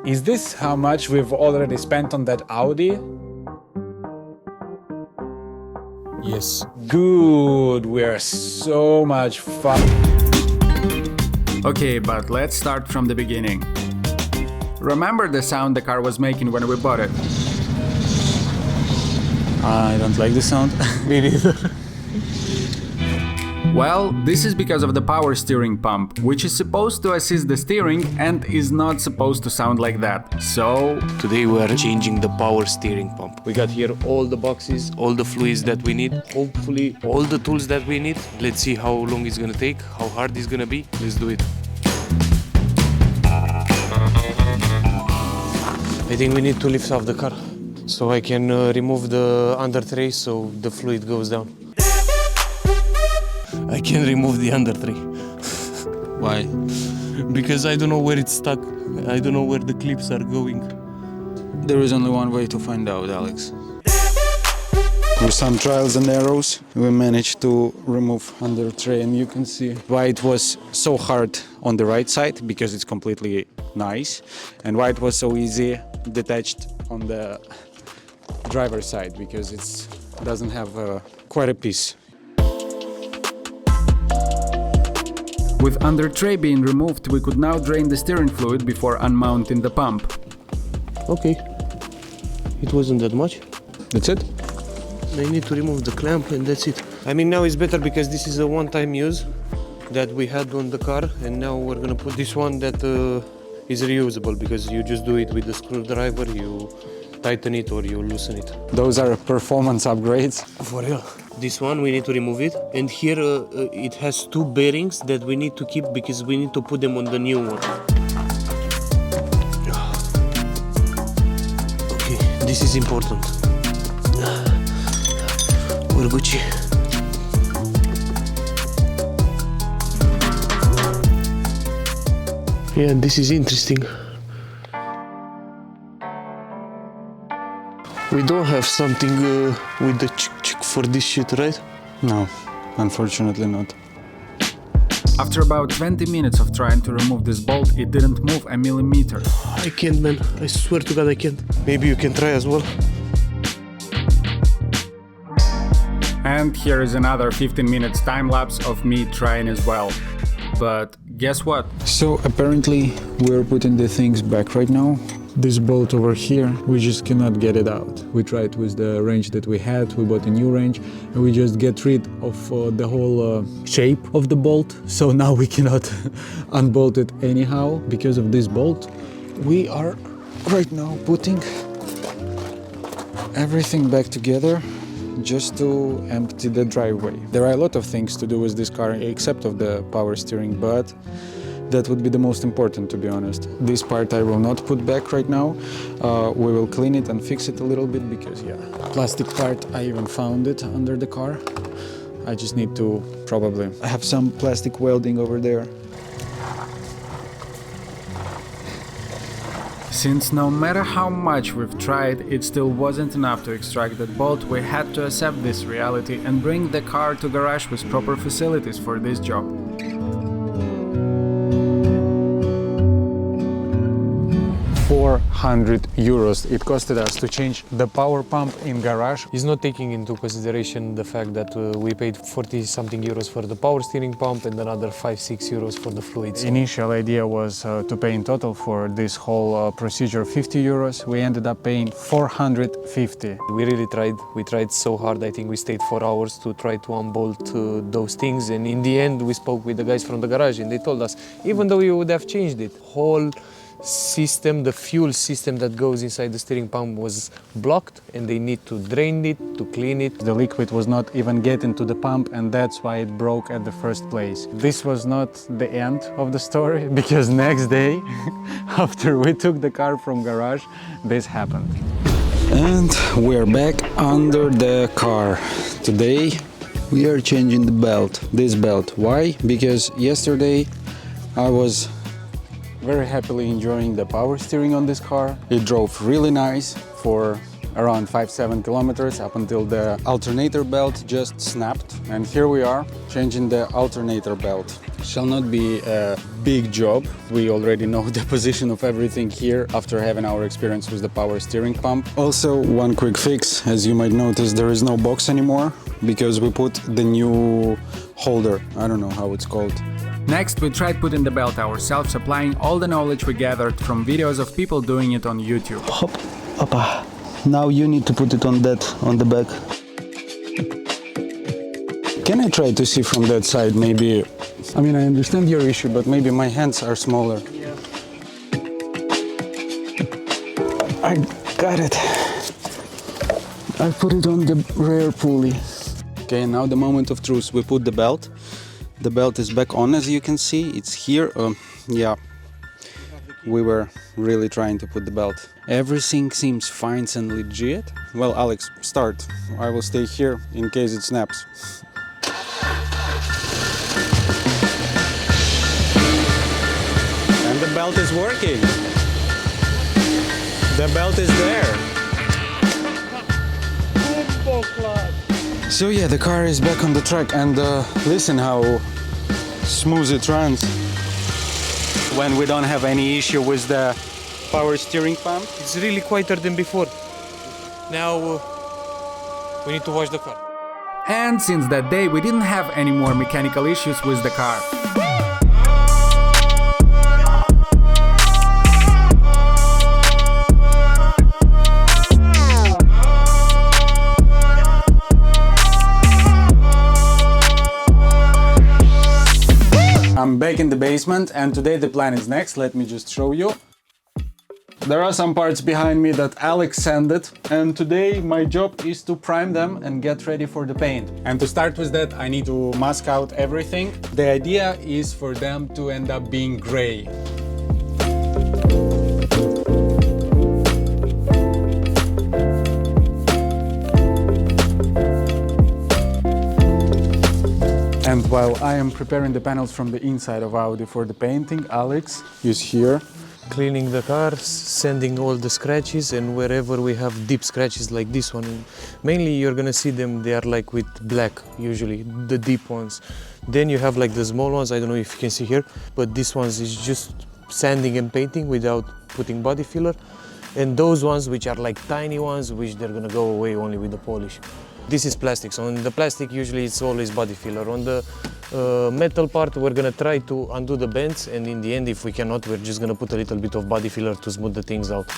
Is this how much we've already spent on that Audi? Yes. Good, we're so much fun. Okay, but let's start from the beginning. Remember the sound the car was making when we bought it? I don't like the sound. Me neither. Well, this is because of the power steering pump, which is supposed to assist the steering and is not supposed to sound like that. So Today we are changing the power steering pump. We got here all the boxes, all the fluids that we need, hopefully all the tools that we need. Let's see how long it's gonna take, how hard it's gonna be. Let's do it. I think we need to lift off the car so I can remove the under tray so the fluid goes down. I can remove the under tray. why? Because I don't know where it's stuck. I don't know where the clips are going. There is only one way to find out, Alex. With some trials and errors, we managed to remove under tray, and you can see why it was so hard on the right side, because it's completely nice, and why it was so easy detached on the driver's side, because it doesn't have quite a piece. With under tray being removed, we could now drain the steering fluid before unmounting the pump. Okay, it wasn't that much. That's it? I need to remove the clamp and that's it. I mean, now it's better because this is a one-time use that we had on the car, and now we're gonna put this one that is reusable, because you just do it with the screwdriver, you tighten it or you loosen it. Those are performance upgrades. For real. This one we need to remove it, and here it has two bearings that we need to keep because we need to put them on the new one. Okay, this is important. We're Gucci. Yeah, this is interesting. We don't have something with the chick for this shit, right? No, unfortunately not. After about 20 minutes of trying to remove this bolt, it didn't move a millimeter. I can't, man. I swear to God I can't. Maybe you can try as well. And here is another 15 minutes time lapse of me trying as well. But guess what? So apparently we're putting the things back right now. This bolt over here, we just cannot get it out. We tried with the wrench that we had, we bought a new wrench, and we just get rid of the whole shape of the bolt. So now we cannot unbolt it anyhow because of this bolt. We are right now putting everything back together just to empty the driveway. There are a lot of things to do with this car except of the power steering, but that would be the most important, to be honest. This part I will not put back right now. We will clean it and fix it a little bit because, yeah, plastic part, I even found it under the car. I just need to probably have some plastic welding over there. Since no matter how much we've tried, it still wasn't enough to extract that bolt, we had to accept this reality and bring the car to garage with proper facilities for this job. 400 euros it costed us to change the power pump in garage. He's not taking into consideration the fact that we paid 40-something euros for the power steering pump and another 5-6 euros for the fluids. The initial idea was to pay in total for this whole procedure 50 euros. We ended up paying 450. We really tried. We tried so hard. I think we stayed 4 hours to try to unbolt those things, and in the end we spoke with the guys from the garage and they told us, even though you would have changed it, whole system, the fuel system that goes inside the steering pump was blocked, and they need to drain it, to clean it. The liquid was not even getting to the pump, and that's why it broke at the first place. This was not the end of the story, because next day, after we took the car from garage, this happened. And we're back under the car. Today we are changing the belt, this belt. Why? Because yesterday I was very happily enjoying the power steering on this car. It drove really nice for around 5-7 kilometers up until the alternator belt just snapped. And here we are changing the alternator belt. Shall not be a big job. We already know the position of everything here after having our experience with the power steering pump. Also, one quick fix, as you might notice, there is no box anymore because we put the new holder. I don't know how it's called. Next, we tried putting the belt ourselves, applying all the knowledge we gathered from videos of people doing it on YouTube. Hop, opa. Now you need to put it on the back. Can I try to see from that side, maybe? I mean, I understand your issue, but maybe my hands are smaller. Yeah. I got it. I put it on the rear pulley. Okay, now the moment of truth. We put the belt. The belt is back on, as you can see. It's here. Yeah, we were really trying to put the belt. Everything seems fine and legit. Well, Alex, start. I will stay here in case it snaps. And the belt is working. The belt is there. So yeah, the car is back on the track, and listen how smooth it runs when we don't have any issue with the power steering pump. It's really quieter than before. Now we need to wash the car. And since that day, we didn't have any more mechanical issues with the car. I'm back in the basement, and today the plan is next. Let me just show you. There are some parts behind me that Alex sanded, and today my job is to prime them and get ready for the paint. And to start with that, I need to mask out everything. The idea is for them to end up being gray. And while I am preparing the panels from the inside of Audi for the painting, Alex is here. Cleaning the cars, sanding all the scratches, and wherever we have deep scratches like this one, mainly you're gonna see them, they are like with black, usually, the deep ones. Then you have like the small ones, I don't know if you can see here, but this ones is just sanding and painting without putting body filler. And those ones which are like tiny ones, which they're gonna go away only with the polish. This is plastic, so on the plastic usually it's always body filler. On the metal part we're gonna try to undo the bends, and in the end if we cannot, we're just gonna put a little bit of body filler to smooth the things out.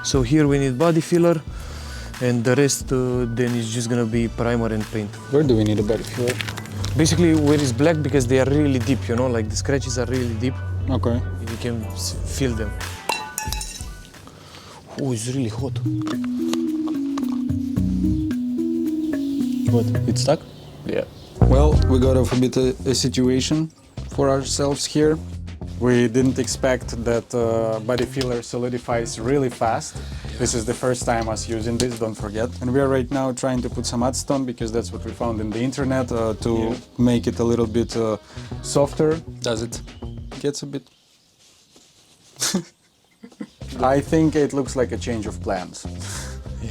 So here we need body filler, and the rest then is just gonna be primer and paint. Where do we need a body filler? Basically where it's black, because they are really deep, you know, like the scratches are really deep. Okay. You can feel them. Oh, it's really hot. What? It's stuck? Yeah. Well, we got off a bit a situation for ourselves here. We didn't expect that body filler solidifies really fast. This is the first time us using this, don't forget. And we are right now trying to put some mudstone, because that's what we found in the internet, to make it a little bit softer. Does it? Gets a bit... I think it looks like a change of plans. Yeah.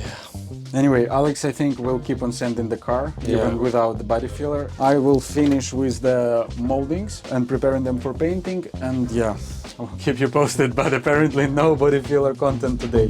Anyway, Alex, I think will keep on sanding the car, even without the body filler. I will finish with the moldings and preparing them for painting, and yeah, I'll keep you posted, but apparently no body filler content today.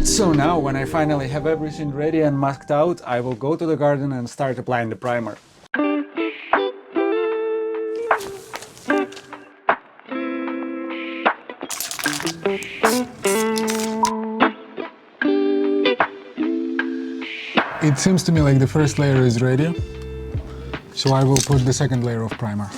So now, when I finally have everything ready and masked out, I will go to the garden and start applying the primer. It seems to me like the first layer is ready, so I will put the second layer of primer.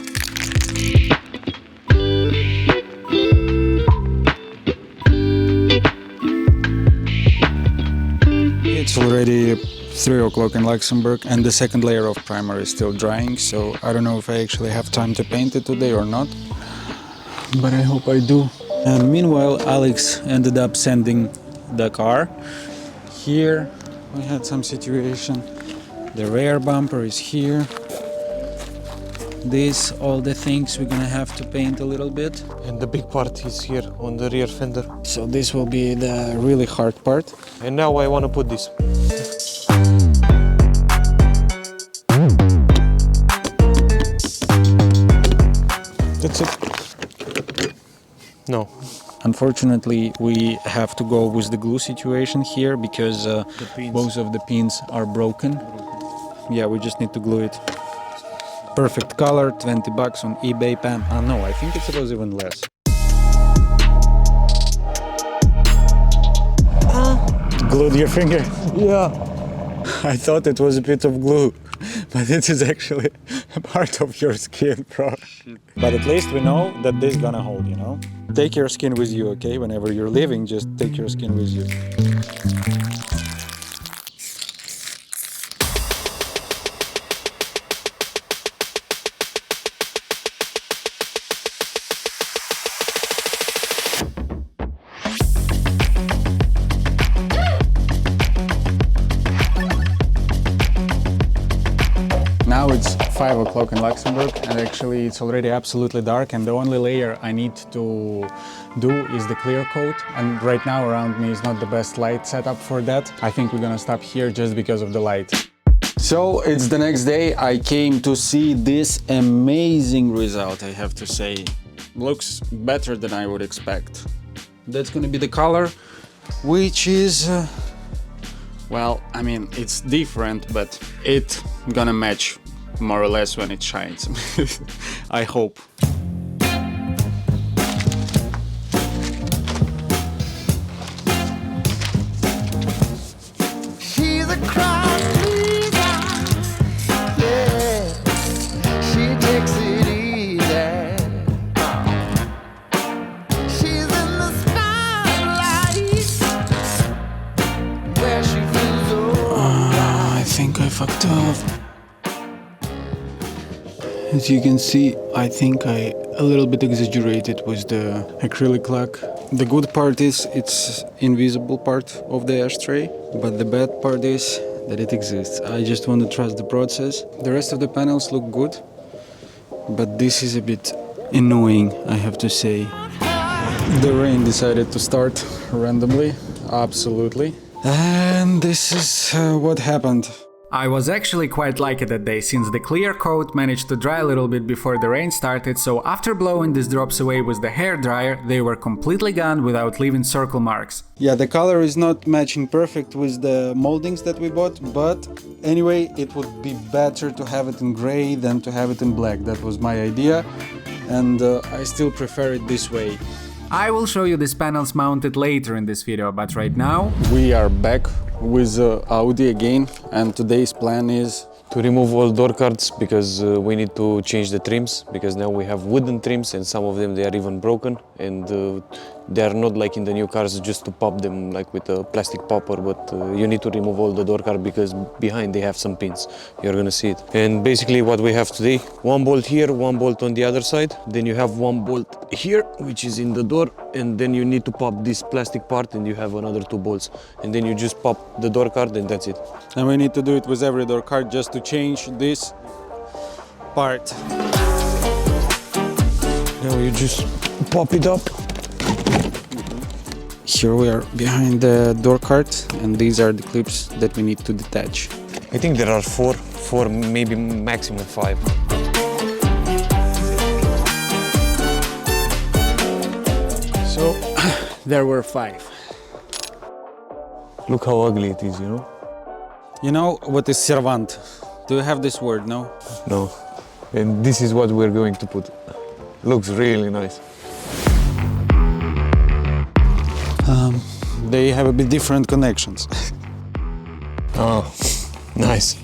It's already 3 o'clock in Luxembourg, and the second layer of primer is still drying, so I don't know if I actually have time to paint it today or not, but I hope I do. And meanwhile, Alex ended up sending the car. Here we had some situation. The rear bumper is here. This, all the things we're gonna have to paint a little bit. And the big part is here on the rear fender. So this will be the really hard part. And now I want to put this. That's it. No. Unfortunately, we have to go with the glue situation here because both of the pins are broken. Yeah, we just need to glue it. Perfect color, 20 bucks on eBay, Pam. No, I think it was even less. Glued your finger? Yeah. I thought it was a bit of glue, but it is actually a part of your skin, bro. But at least we know that this is gonna hold, you know? Take your skin with you, okay? Whenever you're leaving, just take your skin with you. Now it's 5 o'clock in Luxembourg and actually it's already absolutely dark, and the only layer I need to do is the clear coat, and right now around me is not the best light setup for that. I think we're gonna stop here just because of the light. So it's the next day. I came to see this amazing result, I have to say. Looks better than I would expect. That's gonna be the color, which is well, I mean, it's different, but it's gonna match more or less when it shines. I hope. She's a crowd pleaser, yeah. She takes it easy. She's in the spotlight, where she feels alright. I think I fucked up. As you can see, I think I a little bit exaggerated with the acrylic lack. The good part is it's invisible part of the ashtray, but the bad part is that it exists. I just want to trust the process. The rest of the panels look good, but this is a bit annoying, I have to say. The rain decided to start randomly, absolutely. And this is what happened. I was actually quite lucky that day, since the clear coat managed to dry a little bit before the rain started, so after blowing these drops away with the hairdryer, they were completely gone without leaving circle marks. Yeah, the color is not matching perfect with the moldings that we bought, but anyway, it would be better to have it in gray than to have it in black. That was my idea, and I still prefer it this way. I will show you these panels mounted later in this video, but right now... We are back with Audi again, and today's plan is To remove all door cards, because we need to change the trims, because now we have wooden trims and some of them they are even broken, and they are not like in the new cars just to pop them like with a plastic popper, but you need to remove all the door card because behind they have some pins. You're gonna see it. And basically what we have today, one bolt here, one bolt on the other side, then you have one bolt here which is in the door, and then you need to pop this plastic part and you have another two bolts, and then you just pop the door card and that's it. and we need to do it with every door card just to change this part. Now you just pop it up. Here we are behind the door card, and these are the clips that we need to detach. I think there are four, maybe maximum 5. So there were 5. Look how ugly it is, you know? You know what is servant? Do you have this word, no? No. And this is what we're going to put. Looks really nice. They have a bit different connections. Oh, nice.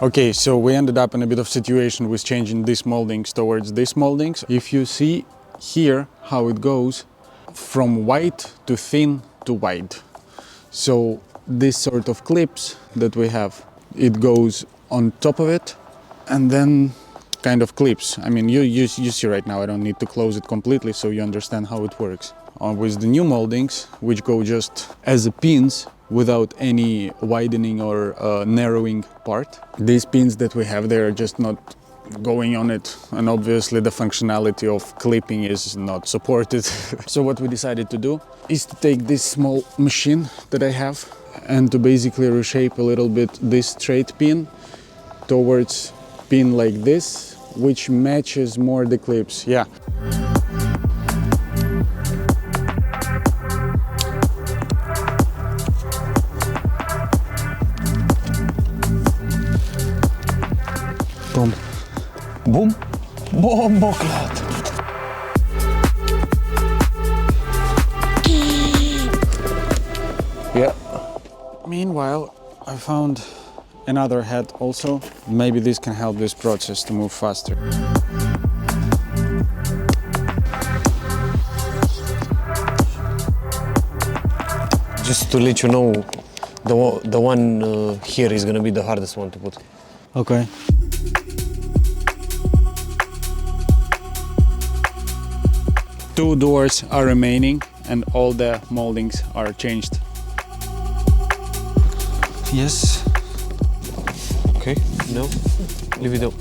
Okay, so we ended up in a bit of situation with changing these moldings towards these moldings. If you see here how it goes from white to thin to wide. So this sort of clips that we have, it goes on top of it and then kind of clips. I mean, you see right now, I don't need to close it completely so you understand how it works. with the new moldings, which go just as a pins without any widening or narrowing part. These pins that we have there are just not going on it, and obviously the functionality of clipping is not supported. So what we decided to do is to take this small machine that I have and to basically reshape a little bit this straight pin towards pin like this, which matches more the clips. Yeah. Boom. Boom! Bomboklat! Yeah. Meanwhile, I found another head also. Maybe this can help this process to move faster. Just to let you know, the one here is gonna be the hardest one to put. Okay. Two doors are remaining and all the moldings are changed. Yes. Okay, no, leave it out.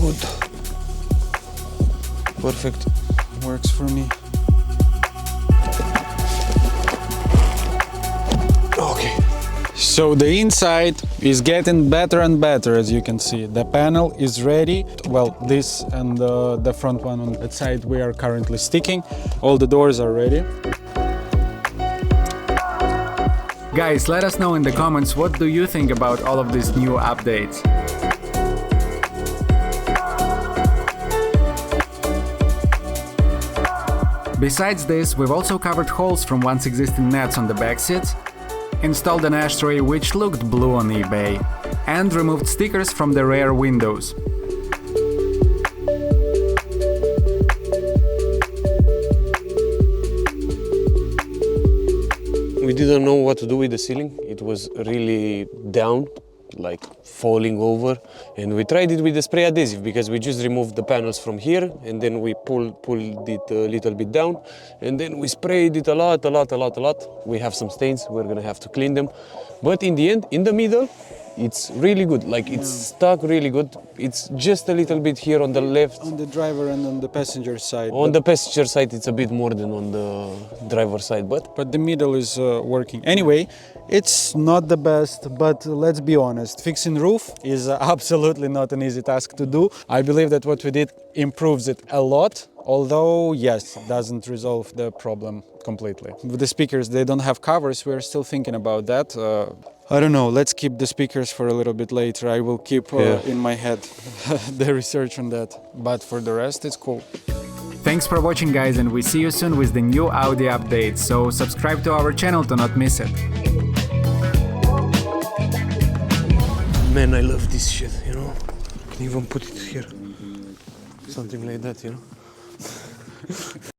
Good. Perfect. Works for me. Okay. So the inside is getting better and better, as you can see. The panel is ready. Well, this and the front one on that side we are currently sticking. All the doors are ready. Guys, let us know in the comments what do you think about all of these new updates. Besides this, we've also covered holes from once existing nets on the back seats, installed an ashtray which looked blue on eBay, and removed stickers from the rear windows. We didn't know what to do with the ceiling. It was really down, like falling over. And we tried it with the spray adhesive because we just removed the panels from here and then we pulled it a little bit down. And then we sprayed it a lot. We have some stains, we're gonna have to clean them. But in the end, in the middle, it's really good. Like it's stuck really good. It's just a little bit here on the left. On the driver and on the passenger side. On the passenger side, it's a bit more than on the driver side, but the middle is working. Anyway, it's not the best, but let's be honest, fixing roof is absolutely not an easy task to do. I believe that what we did improves it a lot, although yes, it doesn't resolve the problem completely. With the speakers, they don't have covers. We're still thinking about that. I don't know, let's keep the speakers for a little bit later. I will keep in my head the research on that, but for the rest it's cool. Thanks for watching, guys, and we see you soon with the new Audi update, so subscribe to our channel to not miss it. Man, I love this shit, you know? You can even put it here. Something like that, you know?